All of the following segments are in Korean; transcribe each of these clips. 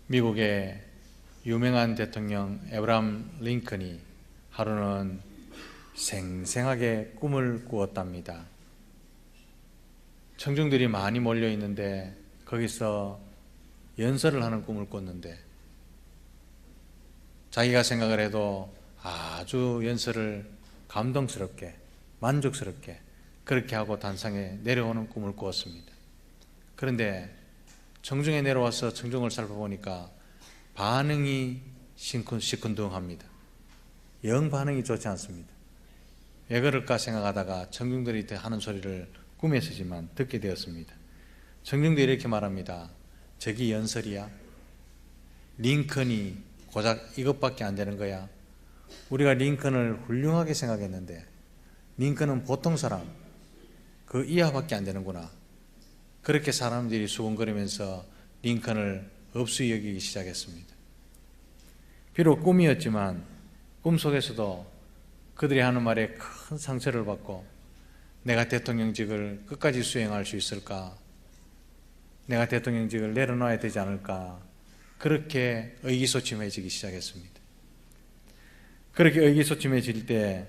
미국의 유명한 대통령 에브라함 링컨이 하루는 생생하게 꿈을 꾸었답니다. 청중들이 많이 몰려 있는데 거기서 연설을 하는 꿈을 꿨는데 자기가 생각을 해도 아주 연설을 감동스럽게 만족스럽게 그렇게 하고 단상에 내려오는 꿈을 꾸었습니다. 그런데 청중에 내려와서 청중을 살펴보니까 반응이 시큰둥합니다. 영 반응이 좋지 않습니다. 왜 그럴까 생각하다가 청중들이 하는 소리를 꿈에서지만 듣게 되었습니다. 청중들이 이렇게 말합니다. 저기 연설이야? 링컨이 고작 이것밖에 안 되는 거야? 우리가 링컨을 훌륭하게 생각했는데 링컨은 보통 사람 그 이하밖에 안 되는구나. 그렇게 사람들이 수군거리면서 링컨을 업수히 여기기 시작했습니다. 비록 꿈이었지만 꿈속에서도 그들이 하는 말에 큰 상처를 받고 내가 대통령직을 끝까지 수행할 수 있을까? 내가 대통령직을 내려놔야 되지 않을까? 그렇게 의기소침해지기 시작했습니다. 그렇게 의기소침해질 때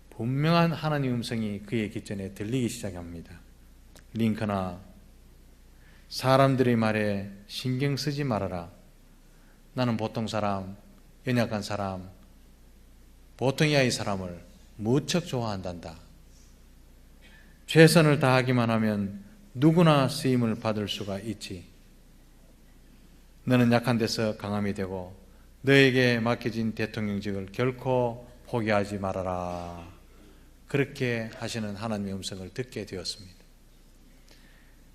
분명한 하나님 음성이 그의 귓전에 들리기 시작합니다. 링컨아, 사람들의 말에 신경 쓰지 말아라. 나는 보통 사람, 연약한 사람, 보통 이하의 사람을 무척 좋아한단다. 최선을 다하기만 하면 누구나 쓰임을 받을 수가 있지. 너는 약한 데서 강함이 되고 너에게 맡겨진 대통령직을 결코 포기하지 말아라. 그렇게 하시는 하나님의 음성을 듣게 되었습니다.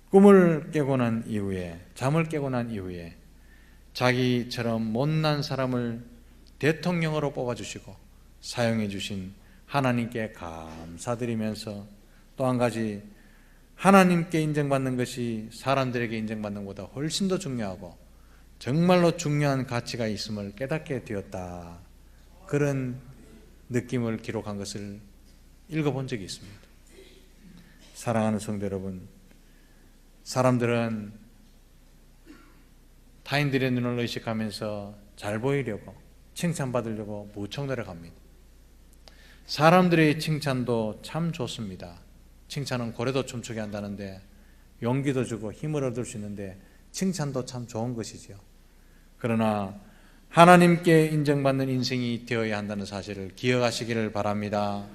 꿈을 깨고 난 이후에, 잠을 깨고 난 이후에 자기처럼 못난 사람을 대통령으로 뽑아주시고 사용해 주신 하나님께 감사드리면서 또 한 가지, 하나님께 인정받는 것이 사람들에게 인정받는 것보다 훨씬 더 중요하고 정말로 중요한 가치가 있음을 깨닫게 되었다. 그런 느낌을 기록한 것을 읽어본 적이 있습니다. 사랑하는 성도 여러분, 사람들은 타인들의 눈을 의식하면서 잘 보이려고 칭찬받으려고 무척 노력합니다. 사람들의 칭찬도 참 좋습니다. 칭찬은 고래도 춤추게 한다는데 용기도 주고 힘을 얻을 수 있는데 칭찬도 참 좋은 것이지요. 그러나 하나님께 인정받는 인생이 되어야 한다는 사실을 기억하시기를 바랍니다.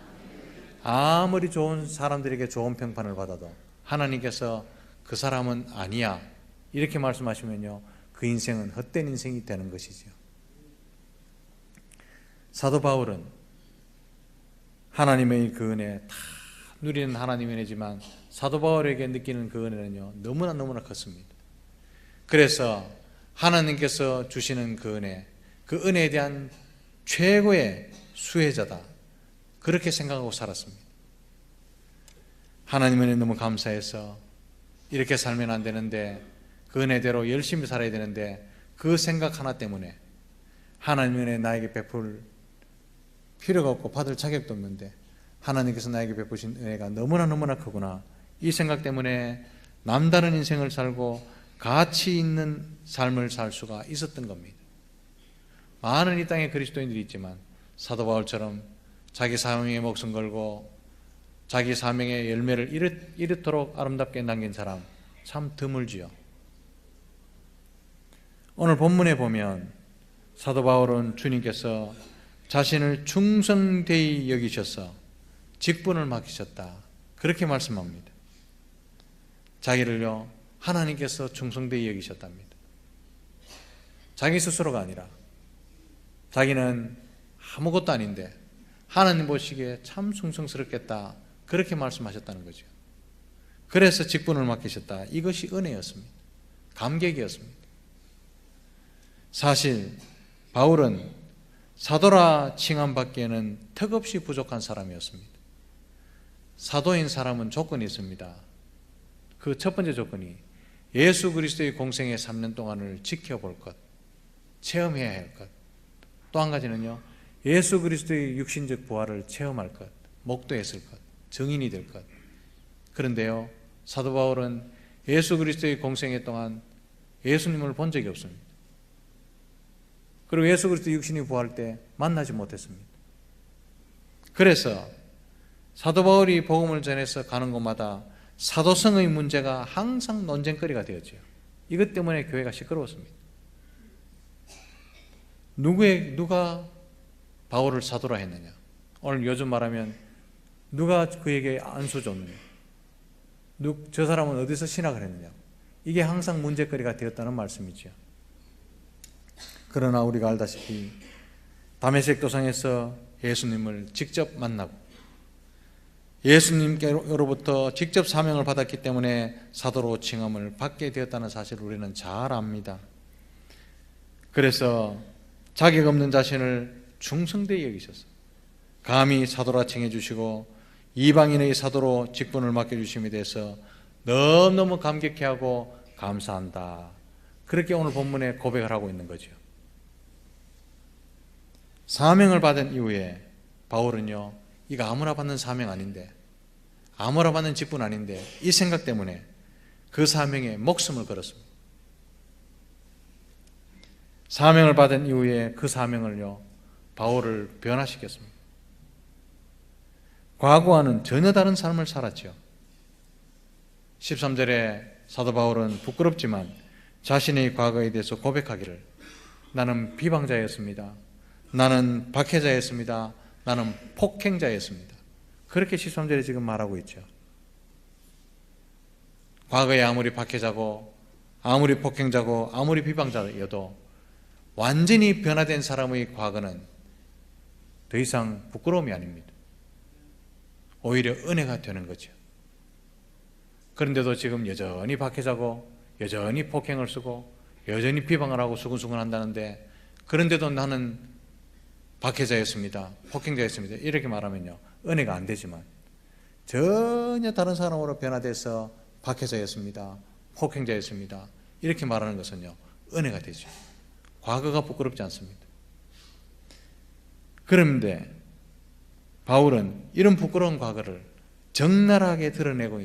아무리 좋은 사람들에게 좋은 평판을 받아도 하나님께서 그 사람은 아니야 이렇게 말씀하시면요, 그 인생은 헛된 인생이 되는 것이지요. 사도 바울은 하나님의 그 은혜 다 누리는 하나님의 은혜지만 사도 바울에게 느끼는 그 은혜는요 너무나 컸습니다. 그래서 하나님께서 주시는 그 은혜에 대한 최고의 수혜자다 그렇게 생각하고 살았습니다. 하나님 은혜 너무 감사해서 이렇게 살면 안 되는데 그 은혜대로 열심히 살아야 되는데 그 생각 하나 때문에 하나님 은혜 나에게 베풀 필요가 없고 받을 자격도 없는데 하나님께서 나에게 베푸신 은혜가 너무나 크구나, 이 생각 때문에 남다른 인생을 살고 가치 있는 삶을 살 수가 있었던 겁니다. 많은 이 땅에 그리스도인들이 있지만 사도 바울처럼 자기 사명에 목숨 걸고 자기 사명의 열매를 이렇도록 아름답게 남긴 사람 참 드물지요. 오늘 본문에 보면 사도 바울은 주님께서 자신을 충성되이 여기셔서 직분을 맡기셨다 그렇게 말씀합니다. 자기를요 하나님께서 충성되이 여기셨답니다. 자기 스스로가 아니라 자기는 아무것도 아닌데 하나님 보시기에 참 충성스럽겠다 그렇게 말씀하셨다는 거죠. 그래서 직분을 맡기셨다. 이것이 은혜였습니다. 감격이었습니다. 사실 바울은 사도라 칭함받기에는 턱없이 부족한 사람이었습니다. 사도인 사람은 조건이 있습니다. 그 첫 번째 조건이 예수 그리스도의 공생의 3년 동안을 지켜볼 것, 체험해야 할 것. 또 한 가지는요, 예수 그리스도의 육신적 부활을 체험할 것, 목도했을 것, 증인이 될 것. 그런데요, 사도 바울은 예수 그리스도의 공생애 동안 예수님을 본 적이 없습니다. 그리고 예수 그리스도 육신이 부활할 때 만나지 못했습니다. 그래서 사도 바울이 복음을 전해서 가는 곳마다 사도성의 문제가 항상 논쟁거리가 되었죠. 이것 때문에 교회가 시끄러웠습니다. 누가 바울을 사도라 했느냐? 오늘 요즘 말하면 누가 그에게 안수 줬느냐? 저 사람은 어디서 신학을 했느냐? 이게 항상 문제거리가 되었다는 말씀이죠. 그러나 우리가 알다시피 다메섹 도상에서 예수님을 직접 만나고 예수님께로부터 직접 사명을 받았기 때문에 사도로 칭함을 받게 되었다는 사실을 우리는 잘 압니다. 그래서 자격 없는 자신을 충성되이 여기셔서 감히 사도라 칭해 주시고 이방인의 사도로 직분을 맡겨주심에 대해서 너무너무 감격해하고 감사한다. 그렇게 오늘 본문에 고백을 하고 있는 거죠. 사명을 받은 이후에 바울은요, 이거 아무나 받는 사명 아닌데, 아무나 받는 직분 아닌데, 이 생각 때문에 그 사명에 목숨을 걸었습니다. 사명을 받은 이후에 그 사명을요, 바울을 변화시켰습니다. 과거와는 전혀 다른 삶을 살았죠. 13절에 사도 바울은 부끄럽지만 자신의 과거에 대해서 고백하기를, 나는 비방자였습니다. 나는 박해자였습니다. 나는 폭행자였습니다. 그렇게 13절에 지금 말하고 있죠. 과거에 아무리 박해자고 아무리 폭행자고 아무리 비방자여도 완전히 변화된 사람의 과거는 더 이상 부끄러움이 아닙니다. 오히려 은혜가 되는 거죠. 그런데도 지금 여전히 박해자고 여전히 폭행을 쓰고 여전히 비방을 하고 수근수근 한다는데, 그런데도 나는 박해자였습니다. 폭행자였습니다. 이렇게 말하면요, 은혜가 안 되지만 전혀 다른 사람으로 변화돼서 박해자였습니다. 폭행자였습니다. 이렇게 말하는 것은요, 은혜가 되죠. 과거가 부끄럽지 않습니다. 그런데 바울은 이런 부끄러운 과거를 적나라하게 드러내고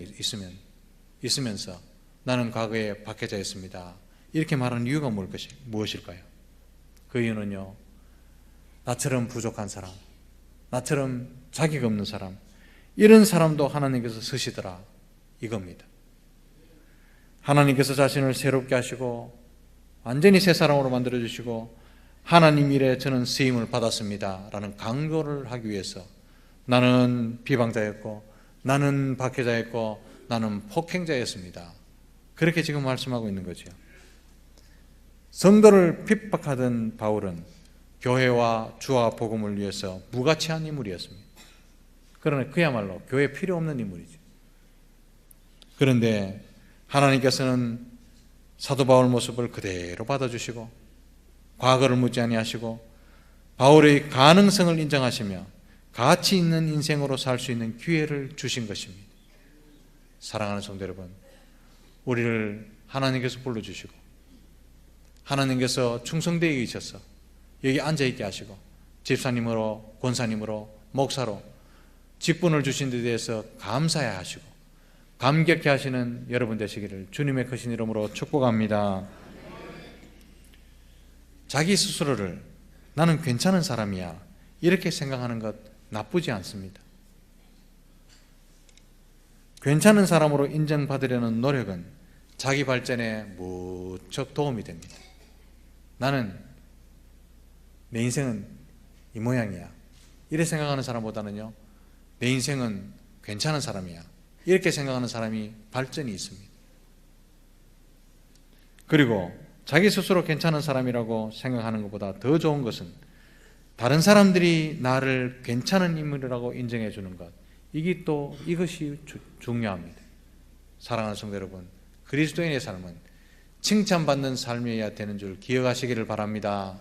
있으면서 나는 과거에 박해자였습니다. 이렇게 말하는 이유가 무엇일까요? 그 이유는요, 나처럼 부족한 사람, 나처럼 자격 없는 사람, 이런 사람도 하나님께서 쓰시더라, 이겁니다. 하나님께서 자신을 새롭게 하시고 완전히 새 사람으로 만들어주시고 하나님 일에 저는 쓰임을 받았습니다 라는 강조를 하기 위해서 나는 비방자였고 나는 박해자였고 나는 폭행자였습니다. 그렇게 지금 말씀하고 있는 거죠. 성도를 핍박하던 바울은 교회와 주와 복음을 위해서 무가치한 인물이었습니다. 그러나 그야말로 교회에 필요 없는 인물이죠. 그런데 하나님께서는 사도 바울 모습을 그대로 받아주시고 과거를 묻지 아니하시고 바울의 가능성을 인정하시며 가치 있는 인생으로 살 수 있는 기회를 주신 것입니다. 사랑하는 성도 여러분, 우리를 하나님께서 불러주시고 하나님께서 충성되게 계셔서 여기 앉아있게 하시고 집사님으로, 권사님으로, 목사로 직분을 주신 데 대해서 감사해 하시고 감격해 하시는 여러분 되시기를 주님의 크신 이름으로 축복합니다. 자기 스스로를 나는 괜찮은 사람이야 이렇게 생각하는 것 나쁘지 않습니다. 괜찮은 사람으로 인정받으려는 노력은 자기 발전에 무척 도움이 됩니다. 나는 내 인생은 이 모양이야 이렇게 생각하는 사람보다는요, 내 인생은 괜찮은 사람이야 이렇게 생각하는 사람이 발전이 있습니다. 그리고 자기 스스로 괜찮은 사람이라고 생각하는 것보다 더 좋은 것은 다른 사람들이 나를 괜찮은 인물이라고 인정해 주는 것, 이것이 중요합니다. 사랑하는 성도 여러분, 그리스도인의 삶은 칭찬받는 삶이어야 되는 줄 기억하시기를 바랍니다.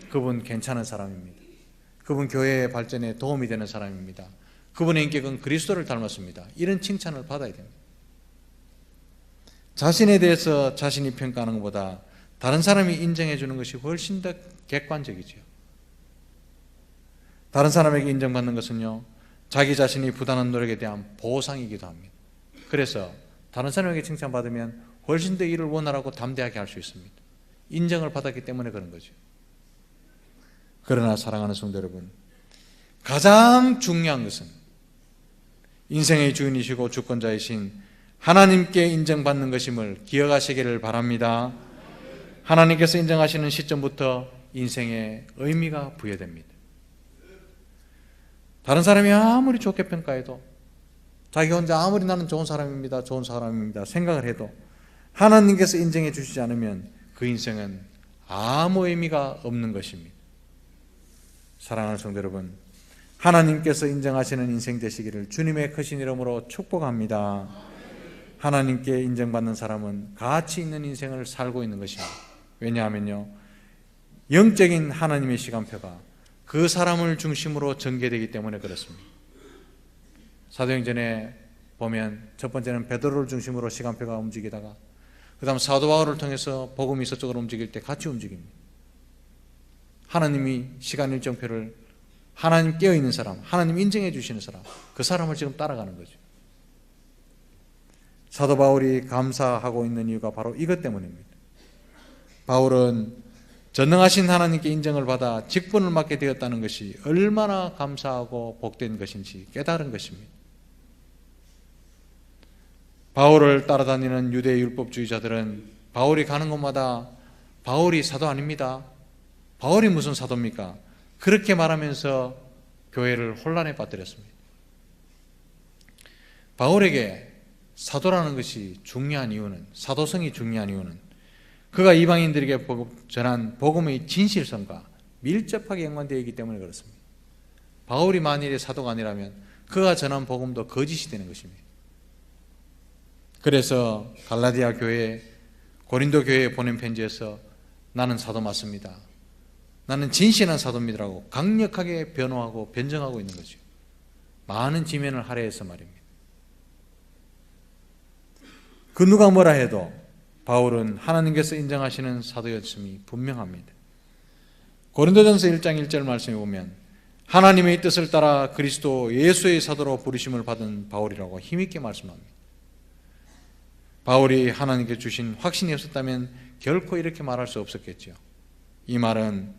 그분 괜찮은 사람입니다. 그분 교회의 발전에 도움이 되는 사람입니다. 그분의 인격은 그리스도를 닮았습니다. 이런 칭찬을 받아야 됩니다. 자신에 대해서 자신이 평가하는 것보다 다른 사람이 인정해 주는 것이 훨씬 더 객관적이죠. 다른 사람에게 인정받는 것은요, 자기 자신이 부단한 노력에 대한 보상이기도 합니다. 그래서 다른 사람에게 칭찬받으면 훨씬 더 일을 원활하고 담대하게 할 수 있습니다. 인정을 받았기 때문에 그런 거죠. 그러나 사랑하는 성도 여러분, 가장 중요한 것은 인생의 주인이시고 주권자이신 하나님께 인정받는 것임을 기억하시기를 바랍니다. 하나님께서 인정하시는 시점부터 인생의 의미가 부여됩니다. 다른 사람이 아무리 좋게 평가해도, 자기 혼자 아무리 나는 좋은 사람입니다 생각을 해도 하나님께서 인정해 주시지 않으면 그 인생은 아무 의미가 없는 것입니다. 사랑하는 성도 여러분, 하나님께서 인정하시는 인생 되시기를 주님의 크신 이름으로 축복합니다. 하나님께 인정받는 사람은 가치 있는 인생을 살고 있는 것입니다. 왜냐하면요, 영적인 하나님의 시간표가 그 사람을 중심으로 전개되기 때문에 그렇습니다. 사도행전에 보면 첫 번째는 베드로를 중심으로 시간표가 움직이다가 그 다음 사도 바울을 통해서 복음이 서쪽으로 움직일 때 같이 움직입니다. 하나님이 시간 일정표를, 하나님 깨어있는 사람, 하나님 인정해 주시는 사람, 그 사람을 지금 따라가는 거죠. 사도 바울이 감사하고 있는 이유가 바로 이것 때문입니다. 바울은 전능하신 하나님께 인정을 받아 직분을 맡게 되었다는 것이 얼마나 감사하고 복된 것인지 깨달은 것입니다. 바울을 따라다니는 유대 율법주의자들은 바울이 가는 곳마다 바울이 사도 아닙니다, 바울이 무슨 사도입니까? 그렇게 말하면서 교회를 혼란에 빠뜨렸습니다. 바울에게 사도라는 것이 중요한 이유는, 사도성이 중요한 이유는 그가 이방인들에게 전한 복음의 진실성과 밀접하게 연관되어 있기 때문에 그렇습니다. 바울이 만일에 사도가 아니라면 그가 전한 복음도 거짓이 되는 것입니다. 그래서 갈라디아 교회, 고린도 교회에 보낸 편지에서 나는 사도 맞습니다, 나는 진실한 사도입니다라고 강력하게 변호하고 변정하고 있는 거죠. 많은 지면을 할애해서 말입니다. 그 누가 뭐라 해도 바울은 하나님께서 인정하시는 사도였음이 분명합니다. 고린도전서 1장 1절 말씀에 보면 하나님의 뜻을 따라 그리스도 예수의 사도로 부르심을 받은 바울이라고 힘있게 말씀합니다. 바울이 하나님께 주신 확신이 없었다면 결코 이렇게 말할 수 없었겠죠. 이 말은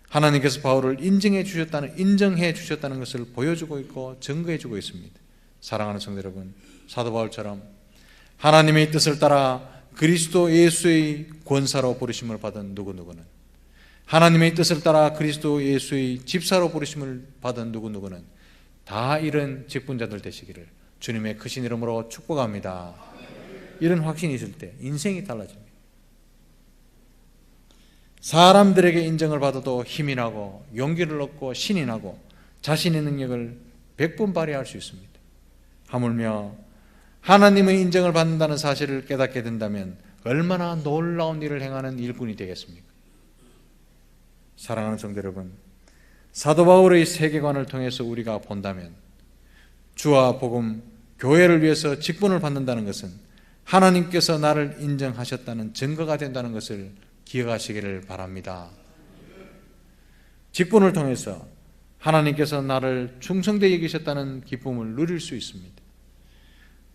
하나님께서 바울을 인정해 주셨다는 것을 보여주고 있고 증거해 주고 있습니다. 사랑하는 성도 여러분, 사도 바울처럼 하나님의 뜻을 따라 그리스도 예수의 권사로 부르심을 받은 누구누구는, 하나님의 뜻을 따라 그리스도 예수의 집사로 부르심을 받은 누구누구는 다 이런 직분자들 되시기를 주님의 크신 이름으로 축복합니다. 이런 확신이 있을 때 인생이 달라집니다. 사람들에게 인정을 받아도 힘이 나고 용기를 얻고 신이 나고 자신의 능력을 100분 발휘할 수 있습니다. 하물며 하나님의 인정을 받는다는 사실을 깨닫게 된다면 얼마나 놀라운 일을 행하는 일꾼이 되겠습니까? 사랑하는 성도 여러분, 사도 바울의 세계관을 통해서 우리가 본다면 주와 복음, 교회를 위해서 직분을 받는다는 것은 하나님께서 나를 인정하셨다는 증거가 된다는 것을 기억하시기를 바랍니다. 직분을 통해서 하나님께서 나를 충성되게 여기셨다는 기쁨을 누릴 수 있습니다.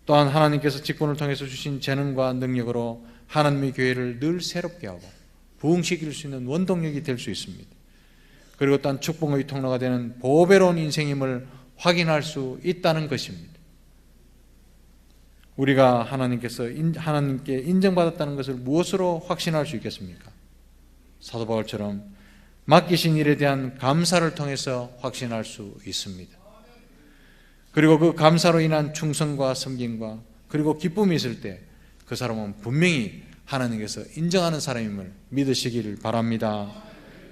또한 하나님께서 직분을 통해서 주신 재능과 능력으로 하나님의 교회를 늘 새롭게 하고 부흥시킬 수 있는 원동력이 될 수 있습니다. 그리고 또한 축복의 통로가 되는 보배로운 인생임을 확인할 수 있다는 것입니다. 우리가 하나님께 인정받았다는 것을 무엇으로 확신할 수 있겠습니까? 사도 바울처럼 맡기신 일에 대한 감사를 통해서 확신할 수 있습니다. 그리고 그 감사로 인한 충성과 섬김과 그리고 기쁨이 있을 때 그 사람은 분명히 하나님께서 인정하는 사람임을 믿으시기를 바랍니다.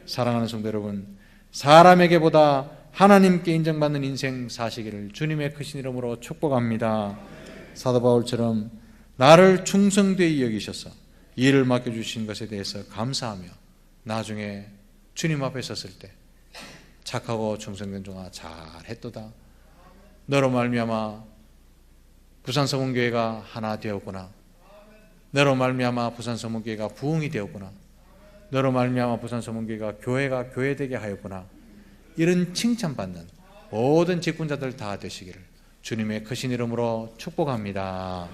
사랑하는 성도 여러분, 사람에게보다 하나님께 인정받는 인생 사시기를 주님의 크신 이름으로 축복합니다. 사도 바울처럼 나를 충성되이 여기셔서 일을 맡겨주신 것에 대해서 감사하며 나중에 주님 앞에 섰을 때 착하고 충성된 종아 잘했도다, 너로 말미암아 부산서문교회가 하나 되었구나, 너로 말미암아 부산서문교회가 부흥이 되었구나, 너로 말미암아 부산서문교회가 교회가 교회되게 하였구나, 이런 칭찬받는 모든 직분자들 다 되시기를 주님의 크신 이름으로 축복합니다.